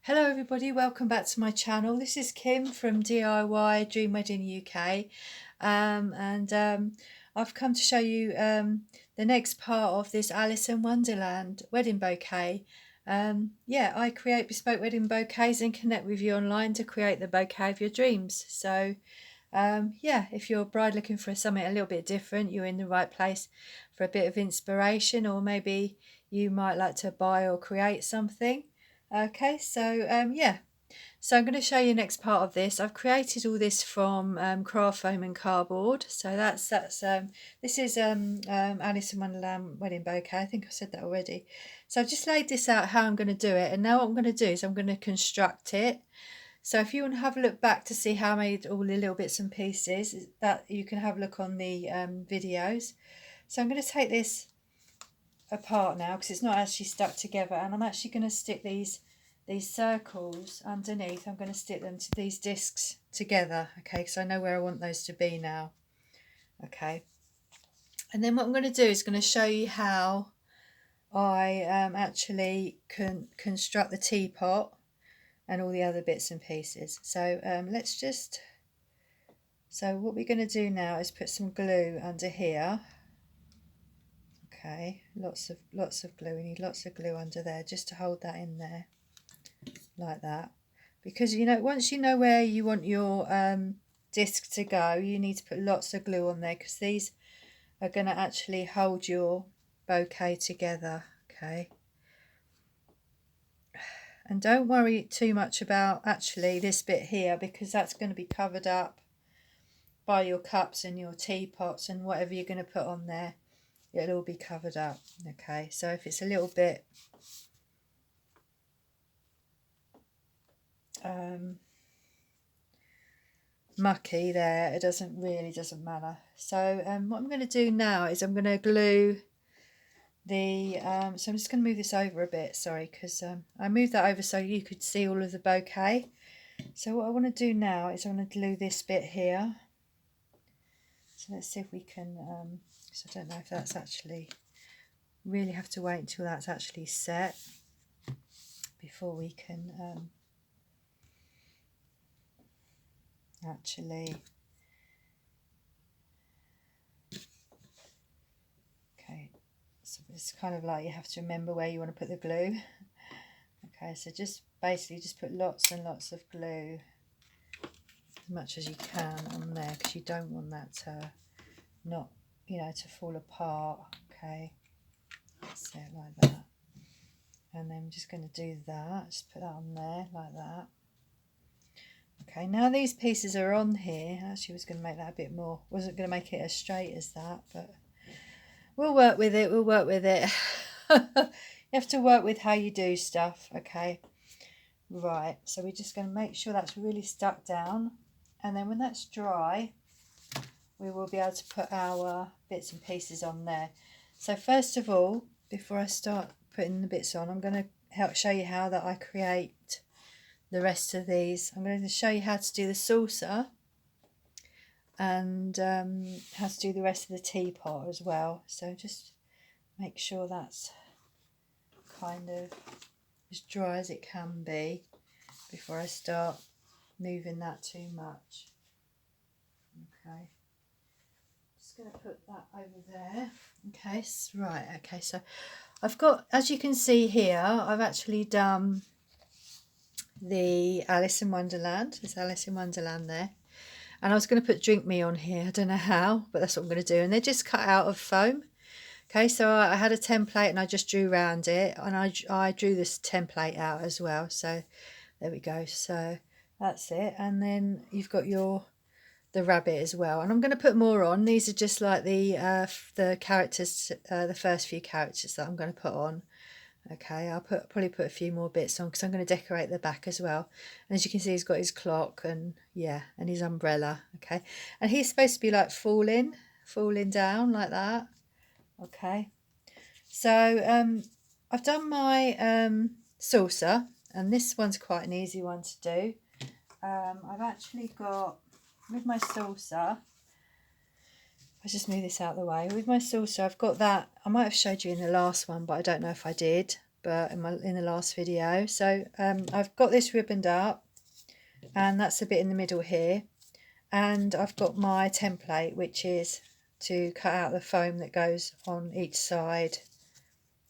Hello everybody, welcome back to my channel. This is Kim from DIY Dream Wedding UK and I've come to show you the next part of this Alice in Wonderland wedding bouquet. Yeah, I create bespoke wedding bouquets and connect with you online to create the bouquet of your dreams. So yeah, if you're a bride looking for something a little bit different, you're in the right place for a bit of inspiration, or maybe you might like to buy or create something. Okay, so yeah, so I'm going to show you the next part of this. I've created all this from craft foam and cardboard. So this is Alice in Wonderland wedding bouquet. I think I said that already. So I've just laid this out how I'm going to do it, and now what I'm going to do is I'm going to construct it. So if you want to have a look back to see how I made all the little bits and pieces, that you can have a look on the videos. So I'm going to take this apart now because it's not actually stuck together, and I'm actually going to stick these circles underneath. I'm going to stick them to these discs together, okay, because I know where I want those to be now. Okay, and then what I'm going to do is going to show you how I actually can construct the teapot and all the other bits and pieces. So so what we're going to do now is put some glue under here. Okay, lots of glue. We need lots of glue under there just to hold that in there like that, because once you know where you want your disc to go, you need to put lots of glue on there, because these are going to actually hold your bouquet together. Okay, and don't worry too much about actually this bit here, because that's going to be covered up by your cups and your teapots and whatever you're going to put on there. It'll all be covered up. Okay, so if it's a little bit mucky there, it doesn't matter. So what I'm going to do now is I'm going to glue the so I'm just going to move this over a bit, sorry, because I moved that over so you could see all of the bouquet. So what I want to do now is I want to glue this bit here. So let's see if we can so I don't know if that's actually, really have to wait until that's actually set before we can actually, okay, so it's kind of like you have to remember where you want to put the glue. Okay, so just basically just put lots and lots of glue, as much as you can, on there, because you don't want that to not, to fall apart. Okay, that's it, like that. And then I'm just going to do that, just put that on there like that. Okay, now these pieces are on here. Actually, I was going to make that a bit more, wasn't going to make it as straight as that, but we'll work with it, You have to work with how you do stuff. Okay, right, so we're just going to make sure that's really stuck down, and then when that's dry we will be able to put our bits and pieces on there. So first of all, before I start putting the bits on, I'm going to show you how that I create the rest of these. I'm going to show you how to do the saucer and how to do the rest of the teapot as well. So just make sure that's kind of as dry as it can be before I start moving that too much. Okay, just going to put that over there. Okay, right, okay, so I've got, as you can see here, I've actually done the Alice in Wonderland. There's Alice in Wonderland there, and I was going to put Drink Me on here. I don't know how, but that's what I'm going to do, and they're just cut out of foam. Okay, so I had a template and I just drew around it, and I drew this template out as well. So there we go. So that's it, and then you've got the rabbit as well, and I'm going to put more on. These are just like the characters, the first few characters that I'm going to put on. Okay, I'll probably put a few more bits on because I'm going to decorate the back as well. And as you can see, he's got his clock and yeah, and his umbrella. Okay, and he's supposed to be like falling down like that. Okay, so I've done my saucer, and this one's quite an easy one to do. I've actually got, with my saucer, I'll just move this out of the way. With my saucer, I've got that, I might have showed you in the last one, but I don't know if I did. in the last video. So I've got this ribboned up, and that's a bit in the middle here, and I've got my template, which is to cut out the foam that goes on each side,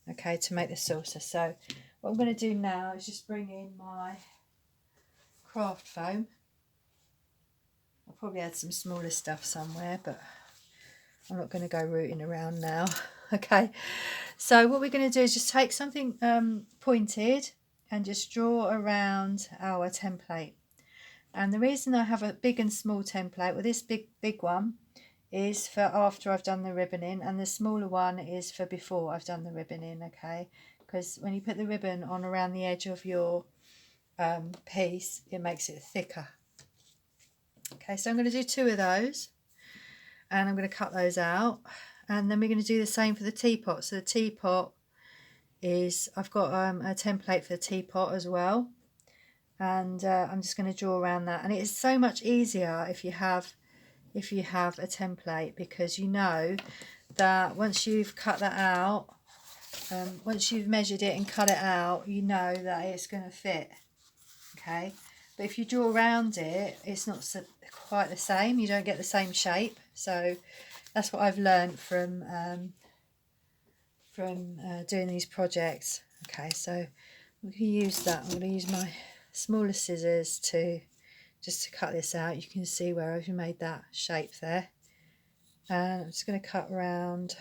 okay, to make the saucer. So what I'm going to do now is just bring in my craft foam. I'll probably add some smaller stuff somewhere, but I'm not going to go rooting around now. Okay, so what we're going to do is just take something pointed and just draw around our template. And the reason I have a big and small template, well, this big one is for after I've done the ribboning, and the smaller one is for before I've done the ribboning, okay? Because when you put the ribbon on around the edge of your piece, it makes it thicker. Okay, so I'm going to do 2 of those, and I'm going to cut those out, and then we're going to do the same for the teapot. So the teapot is, I've got a template for the teapot as well, and I'm just going to draw around that. And it's so much easier if you have a template, because you know that once you've cut that out, once you've measured it and cut it out, you know that it's going to fit, okay? But if you draw around it, it's not quite the same. You don't get the same shape. So that's what I've learned from doing these projects. Okay, so we can use that. I'm going to use my smaller scissors just to cut this out. You can see where I've made that shape there, and I'm just going to cut around.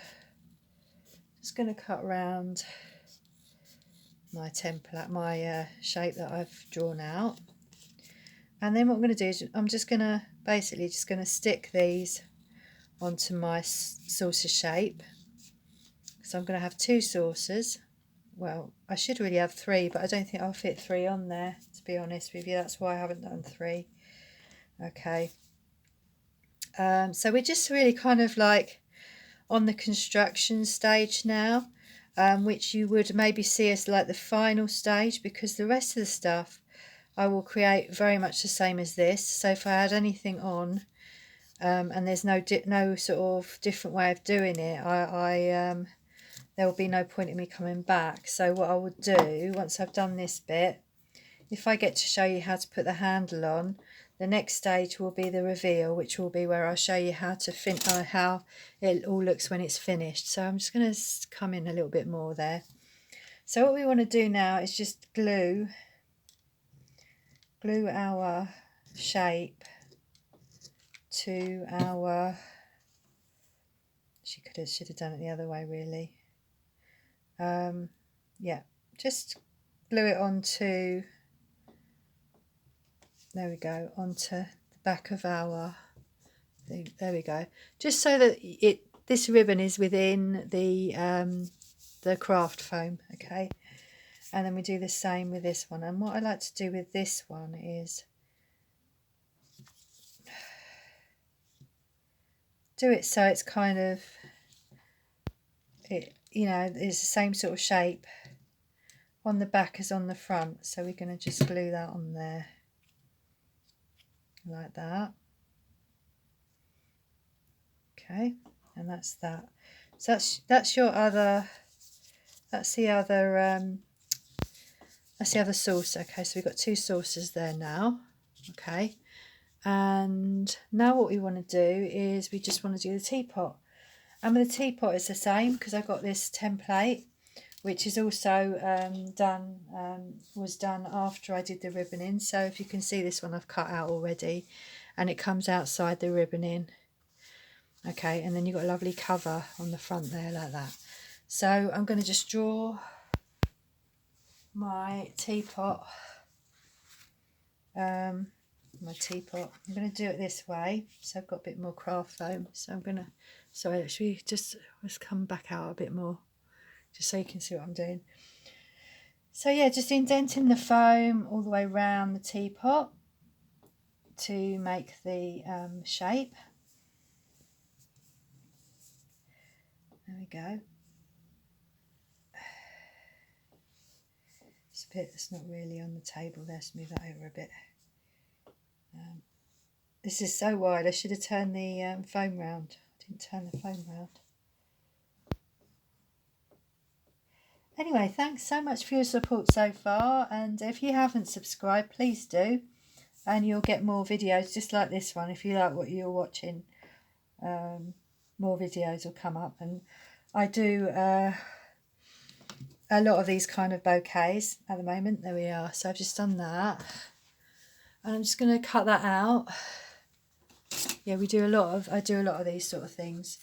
My template, my shape that I've drawn out. And then what I'm going to do is I'm just going to basically stick these onto my saucer shape. So I'm going to have 2 saucers. Well, I should really have 3, but I don't think I'll fit 3 on there, to be honest with you. That's why I haven't done 3. Okay. So we're just really kind of like on the construction stage now, which you would maybe see as like the final stage, because the rest of the stuff I will create very much the same as this. So if I add anything on, and there's no sort of different way of doing it, there will be no point in me coming back. So what I would do once I've done this bit, if I get to show you how to put the handle on, the next stage will be the reveal, which will be where I'll show you how it all looks when it's finished. So I'm just going to come in a little bit more there. So what we want to do now is just glue our shape to our, should have done it the other way really. Yeah, just glue it onto, there we go, onto the back of our thing. There we go, just so that this ribbon is within the craft foam, okay? And then we do the same with this one. And what I like to do with this one is do it so it's kind of, it's the same sort of shape on the back as on the front. So we're going to just glue that on there like that. Okay, and that's that. So that's the other saucer. Okay, so we've got 2 saucers there now. Okay, and now what we want to do is we just want to do the teapot. And with the teapot it's the same, because I got this template, which is also was done after I did the ribboning. So if you can see, this one I've cut out already, and it comes outside the ribboning. Okay, and then you've got a lovely cover on the front there like that. So I'm going to just draw my teapot. I'm going to do it this way, so I've got a bit more craft foam. So I'm going to, sorry, actually let's come back out a bit more, just so you can see what I'm doing. So yeah, just indenting the foam all the way around the teapot to make the shape. There we go. It's a bit that's not really on the table there, smooth that over a bit. This is so wide, I should have turned the foam round. I didn't turn the foam round. Anyway, thanks so much for your support so far, and if you haven't subscribed, please do, and you'll get more videos just like this one. If you like what you're watching, more videos will come up, and I do a lot of these kind of bouquets at the moment. There we are. So I've just done that, and I'm just going to cut that out. Yeah, I do a lot of these sort of things,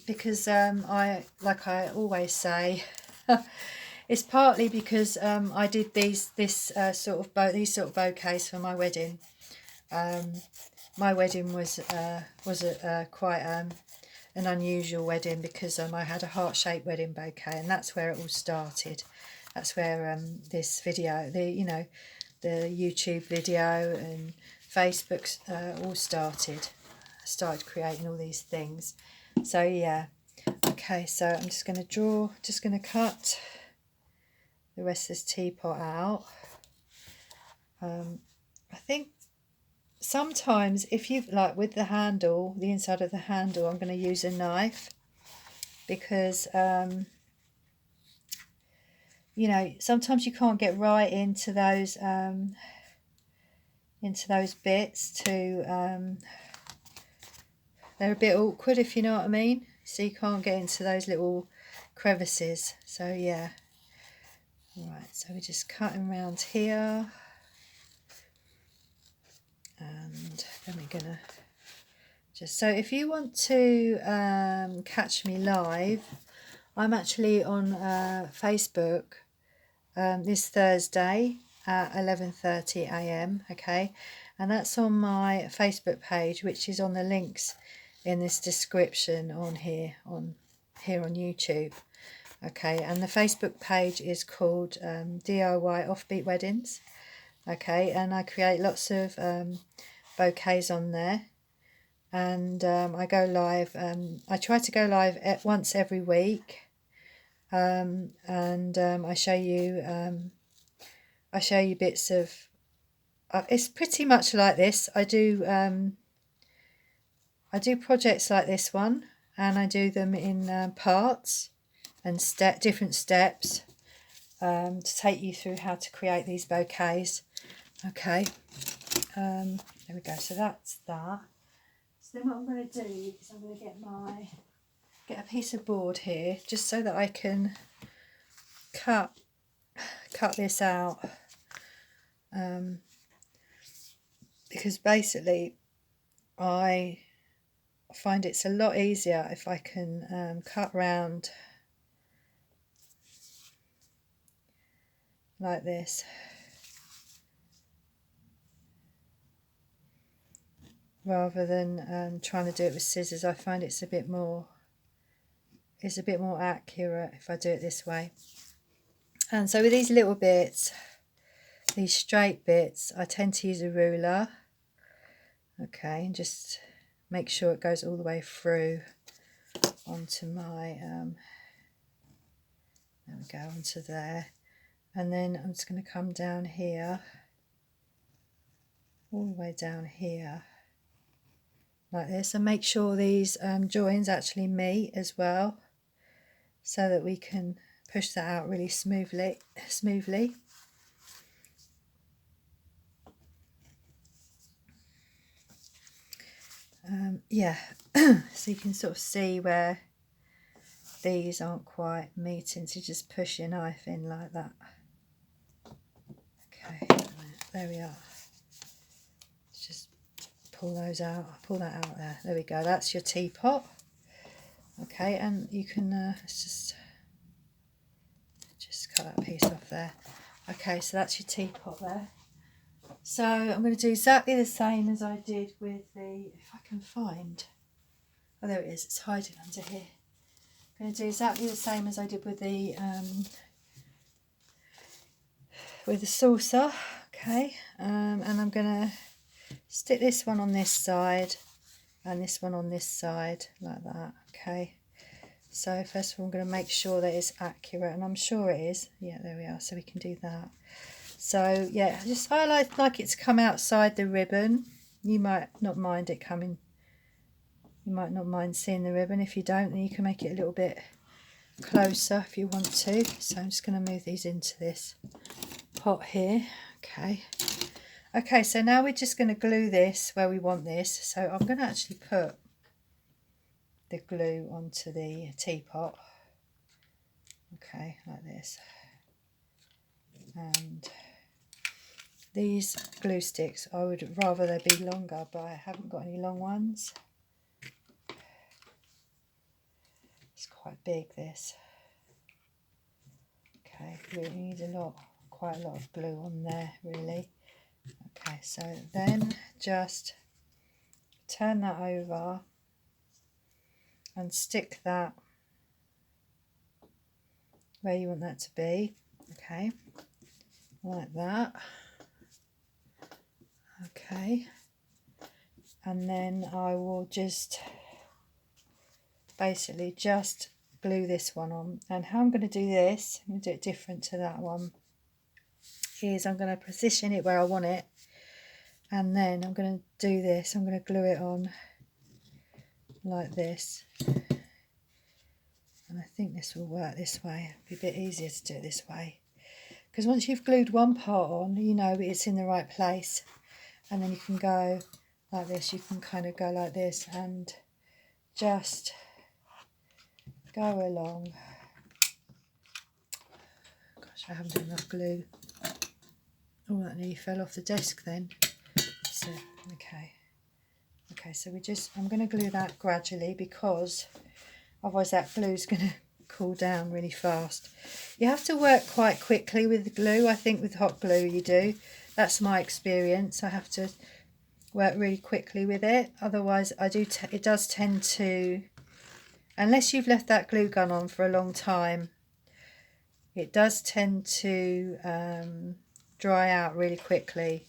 because like I always say, it's partly because I did these sort of bouquets for my wedding. My wedding was quite an unusual wedding, because I had a heart-shaped wedding bouquet, and that's where it all started. That's where this video, the YouTube video and Facebook all started. I started creating all these things. So yeah, okay, so I'm just going to cut the rest of this teapot out. I think sometimes if you like with the handle, the inside of the handle, I'm going to use a knife, because you know, sometimes you can't get right into those bits to they're a bit awkward, if you know what I mean. So you can't get into those little crevices. So yeah. Right, so we're just cutting around here, and then we're gonna just, so if you want to catch me live, I'm actually on Facebook this Thursday at 11:30 AM, okay, and that's on my Facebook page, which is on the links in this description on here on YouTube. Okay, and the Facebook page is called DIY Offbeat Weddings. Okay, and I create lots of bouquets on there, and I go live. I try to go live once every week, and I show you bits of. It's pretty much like this. I do projects like this one, and I do them in parts and different steps to take you through how to create these bouquets. Okay, there we go. So that's that. So then what I'm going to do is I'm going to get a piece of board here, just so that I can cut this out, because basically I find it's a lot easier if I can cut round like this, rather than trying to do it with scissors. I find it's a bit more accurate if I do it this way. And so with these little bits, these straight bits, I tend to use a ruler, okay, and just make sure it goes all the way through onto my there we go, onto there. And then I'm just going to come down here, all the way down here, like this, and make sure these joins actually meet as well, so that we can push that out really smoothly. Yeah, so you can sort of see where these aren't quite meeting, so just push your knife in like that. Okay, there we are. Let's just pull those out. Pull that out there. There we go. That's your teapot. Okay, and you can let's just cut that piece off there. Okay, so that's your teapot there. So I'm going to do exactly the same as I did with the, if I can find, oh there it is, it's hiding under here. I'm going to do exactly the same as I did with the saucer, okay, and I'm going to stick this one on this side and this one on this side like that, okay. So first of all I'm going to make sure that it's accurate, and I'm sure it is. Yeah, there we are, so we can do that. So yeah, just I like it to come outside the ribbon. You might not mind it coming, you might not mind seeing the ribbon. If you don't, then you can make it a little bit closer if you want to. So I'm just going to move these into this pot here. Okay, so now we're just going to glue this where we want this. So I'm going to actually put the glue onto the teapot. Okay, like this. And these glue sticks, I would rather they be longer, but I haven't got any long ones. It's quite big, this. Okay, we need quite a lot of glue on there, really. Okay, so then just turn that over and stick that where you want that to be. Okay, like that. Okay, and then I will just basically just glue this one on. And how I'm going to do this, I'm going to do it different to that one, is I'm going to position it where I want it, and then I'm going to do this, I'm going to glue it on like this. And I think this will work this way. It'll be a bit easier to do it this way, because once you've glued one part on, you know it's in the right place, and then you can go like this. You can kind of go like this and just go along. Gosh, I haven't done enough glue. Oh, that nearly fell off the desk then. So, okay, so I'm going to glue that gradually, because otherwise that glue's going to cool down really fast. You have to work quite quickly with the glue. I think with hot glue you do. That's my experience. I have to work really quickly with it. Otherwise it does tend to, unless you've left that glue gun on for a long time, it does tend to dry out really quickly,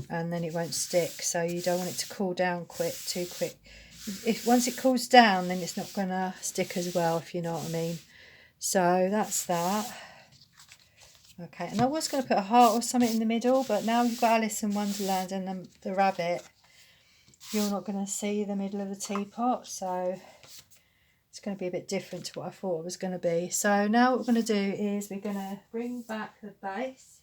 and then it won't stick. So you don't want it to cool down too quick. If once it cools down, then it's not going to stick as well, if you know what I mean. So that's that. Okay, and I was going to put a heart or something in the middle, but now we've got Alice in Wonderland and the rabbit, you're not going to see the middle of the teapot, so it's going to be a bit different to what I thought it was going to be. So now what we're going to do is we're going to bring back the base.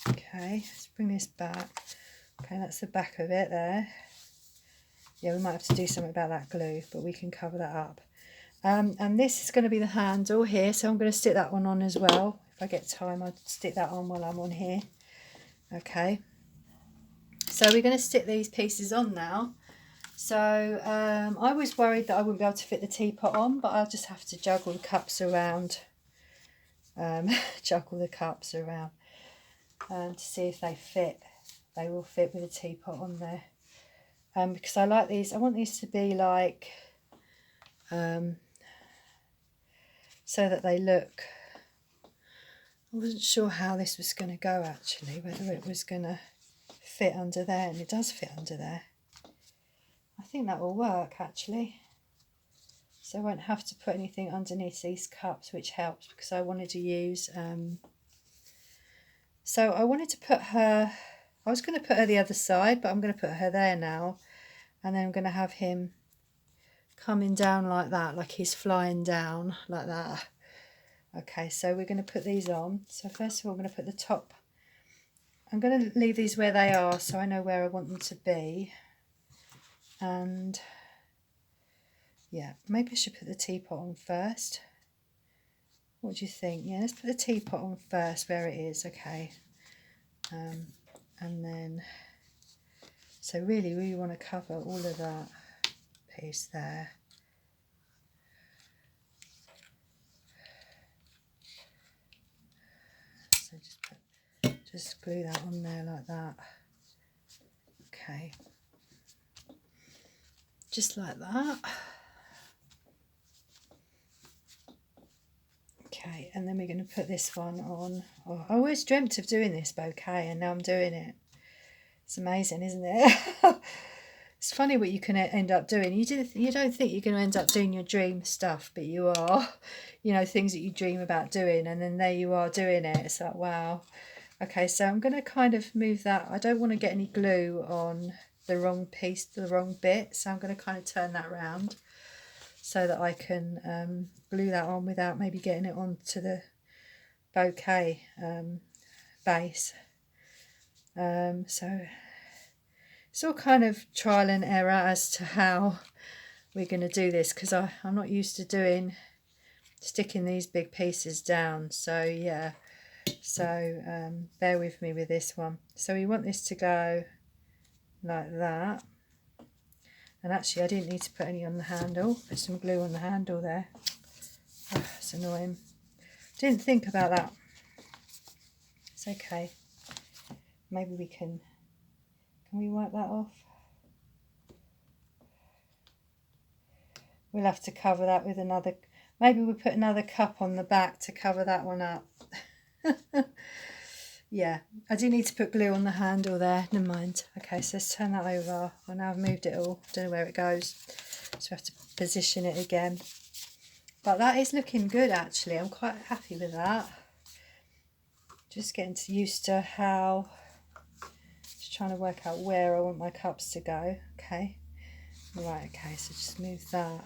Okay, let's bring this back. Okay, that's the back of it there. Yeah, we might have to do something about that glue, but we can cover that up. And this is going to be the handle here, so I'm going to stick that one on as well. If I get time, I'll stick that on while I'm on here. Okay, so we're going to stick these pieces on now. So I was worried that I wouldn't be able to fit the teapot on, but I'll just have to juggle the cups around. Juggle the cups around to see if they fit. They will fit with the teapot on there. Because I like these, I want these to be like, so that they look, I wasn't sure how this was going to go actually, whether it was going to fit under there, and it does fit under there. I think that will work actually. So I won't have to put anything underneath these cups, which helps, because I wanted to use, so I wanted to put her, I was going to put her the other side, but I'm going to put her there now. And then I'm going to have him coming down like that, like he's flying down like that. Okay, so we're going to put these on. So first of all, I'm going to put the top. I'm going to leave these where they are so I know where I want them to be. And yeah, maybe I should put the teapot on first. What do you think? Yeah, let's put the teapot on first where it is. Okay. And then, so really we want to cover all of that piece there. So just glue that on there like that. Okay, just like that. Okay, and then we're going to put this one on. Oh, I always dreamt of doing this bouquet, and now I'm doing it. It's amazing, isn't it? It's funny what you can end up doing. You don't think you're going to end up doing your dream stuff, but you are. You know, things that you dream about doing, and then there you are doing it. It's like, wow. Okay, so I'm going to kind of move that. I don't want to get any glue on the wrong piece, the wrong bit, so I'm going to kind of turn that around. so that I can glue that on without maybe getting it onto the bouquet base. So it's all kind of trial and error as to how we're going to do this, because I'm not used to sticking these big pieces down. So yeah, so bear with me with this one. So we want this to go like that. And actually I didn't need to put any on the handle. Put some glue on the handle there. Oh, it's annoying. Didn't think about that. It's okay. Maybe we can we wipe that off? We'll have to cover that with another, maybe we'll put another cup on the back to cover that one up. Yeah, I do need to put glue on the handle there, never mind. Okay, so let's turn that over. I know I've moved it all, don't know where it goes, so I have to position it again. But that is looking good actually, I'm quite happy with that. Just getting used to how, just trying to work out where I want my cups to go. Okay, right, okay, so just move that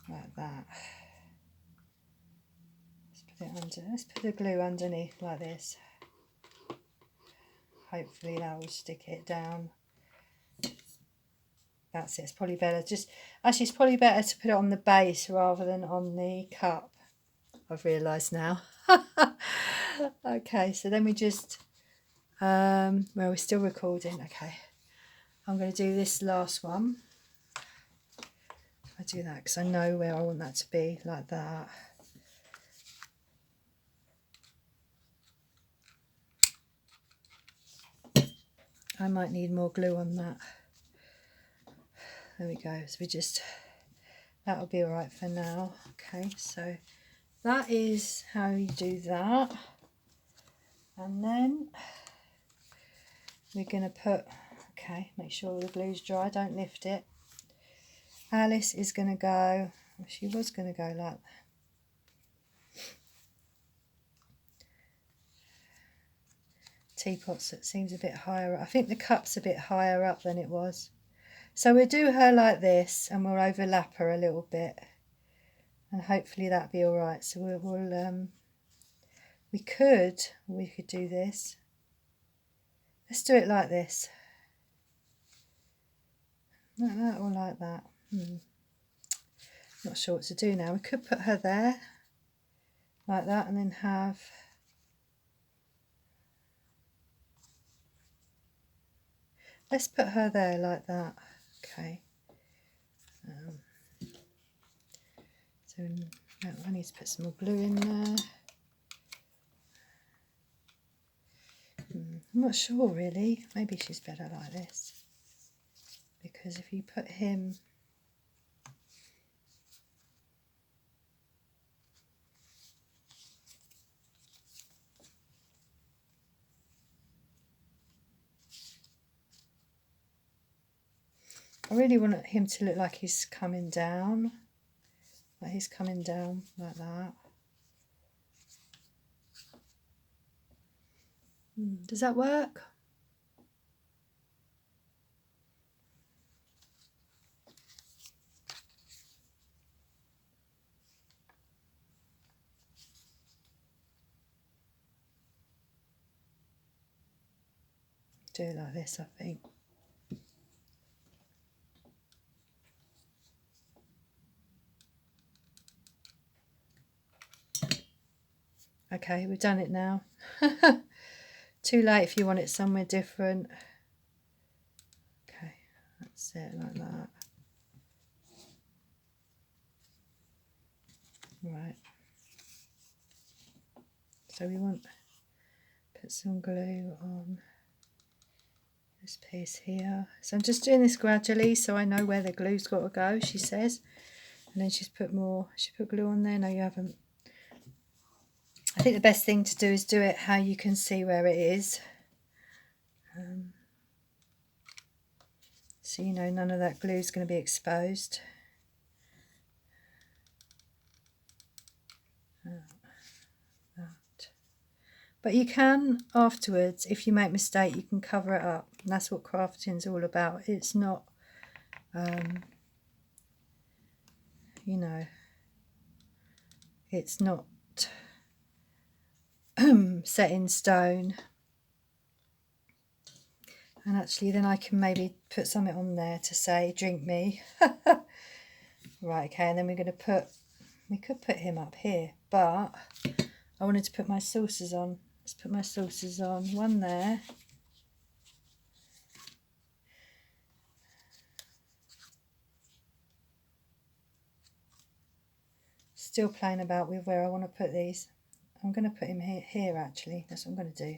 like that. Let's put the glue underneath like this. Hopefully that will stick it down. That's it, it's probably better. Actually it's probably better to put it on the base rather than on the cup, I've realised now. Okay, so then we just, well, we're still recording. Okay, I'm going to do this last one. I do that because I know where I want that to be, like that. I might need more glue on that. There we go. So that'll be all right for now. Okay, so that is how you do that. And then we're going to put, okay, make sure all the glue's dry, don't lift it. Alice is going to go, she was going to go like that. Teapots, it seems a bit higher up. I think the cup's a bit higher up than it was. So we'll do her like this and we'll overlap her a little bit. And hopefully that'll be all right. So we could do this. Let's do it like this. Like that or like that. Not sure what to do now. We could put her there like that and then have, let's put her there like that. Okay. So I need to put some more glue in there. I'm not sure really. Maybe she's better like this. Because if you put him, I really want him to look like he's coming down. Like he's coming down like that. Does that work? Do it like this, I think. Okay, we've done it now. Too late if you want it somewhere different. Okay, that's it, like that. Right. So we want to put some glue on this piece here. So I'm just doing this gradually so I know where the glue's got to go, she says. And then she's put more, she put glue on there. No, you haven't. I think the best thing to do is do it how you can see where it is. So you know none of that glue is going to be exposed. But you can afterwards, if you make a mistake, you can cover it up. And that's what crafting's all about. It's not you know, it's not set in stone. And actually then I can maybe put something on there to say drink me. Right, okay, and then we're going to we could put him up here, but I wanted to put my saucers on. Let's put my saucers on, one there. Still playing about with where I want to put these. I'm going to put him here actually, that's what I'm going to do.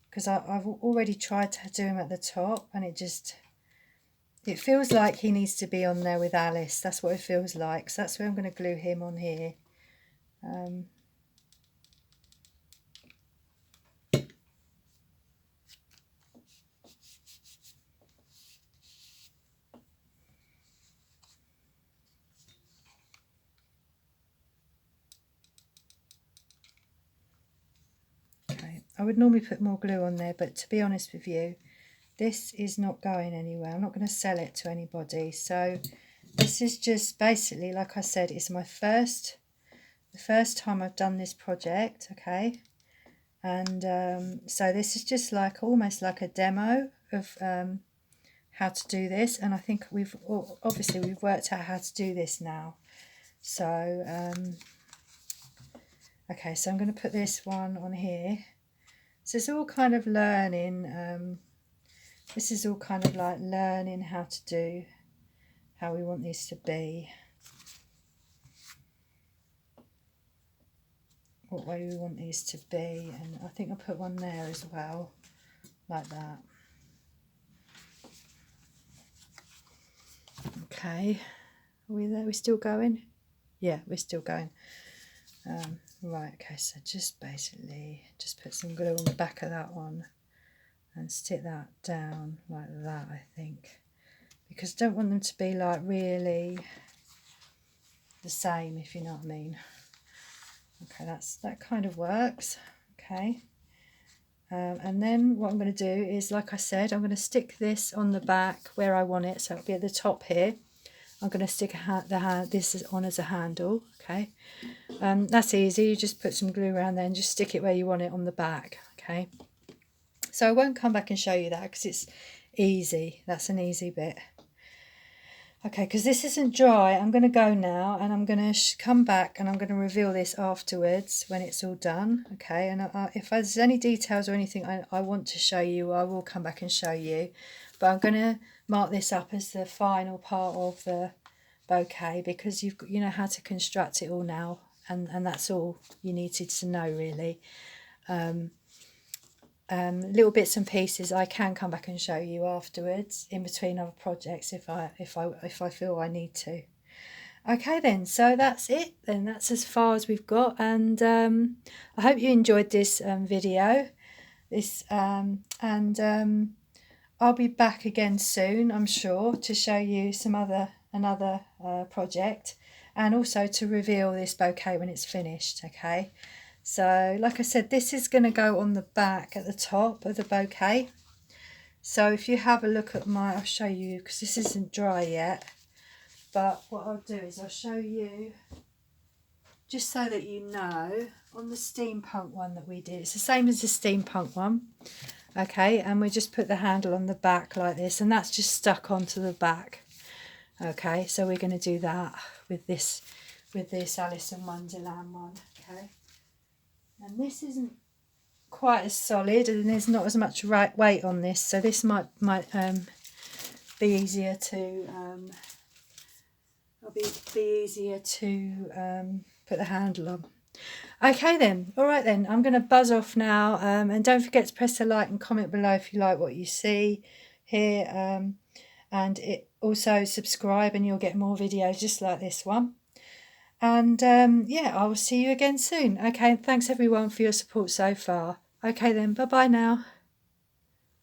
Because I've already tried to do him at the top and it feels like he needs to be on there with Alice. That's what it feels like. So that's where I'm going to glue him on here. Okay, I would normally put more glue on there, but to be honest with you, this is not going anywhere. I'm not going to sell it to anybody. So this is just basically, like I said, it's the first time I've done this project, okay? And so this is just like almost like a demo of how to do this, and I think obviously we've worked out how to do this now. So okay, so I'm going to put this one on here. So it's all kind of learning. This is all kind of like learning how we want these to be, what way we want these to be, and I think I'll put one there as well, like that. Okay, are we there? We're still going? Yeah, we're still going. Right, okay, so just basically just put some glue on the back of that one and stick that down like that, I think, because I don't want them to be like really the same, if you know what I mean. Okay, that kind of works. Okay, and then what I'm going to do is, like I said, I'm going to stick this on the back where I want it, so it'll be at the top here. I'm going to stick this is on as a handle. Okay, that's easy. You just put some glue around there and just stick it where you want it on the back. Okay, so I won't come back and show you that because it's easy. That's an easy bit. Okay, because this isn't dry, I'm going to go now and I'm going to come back and I'm going to reveal this afterwards when it's all done. Okay, and if there's any details or anything I want to show you, I will come back and show you. But I'm going to mark this up as the final part of the bouquet because you know how to construct it all now, and that's all you needed to know really. Little bits and pieces I can come back and show you afterwards in between other projects if I feel I need to. Okay then, so that's it then. That's as far as we've got, and I hope you enjoyed this video. I'll be back again soon, I'm sure, to show you another project, and also to reveal this bouquet when it's finished. Okay. So like I said, this is going to go on the back at the top of the bouquet. So if you have a look at I'll show you, because this isn't dry yet, but what I'll do is I'll show you, just so that you know, on the steampunk one that we did, it's the same as the steampunk one. Okay, and we just put the handle on the back like this, and that's just stuck onto the back. Okay, so we're going to do that with this Alice in Wonderland one. Okay. And this isn't quite as solid, and there's not as much weight on this, so this might be easier to put the handle on. Okay then, all right then, I'm going to buzz off now, and don't forget to press the like and comment below if you like what you see here, and also subscribe and you'll get more videos just like this one. And yeah, I will see you again soon. Okay, thanks everyone for your support so far. Okay then, bye bye now.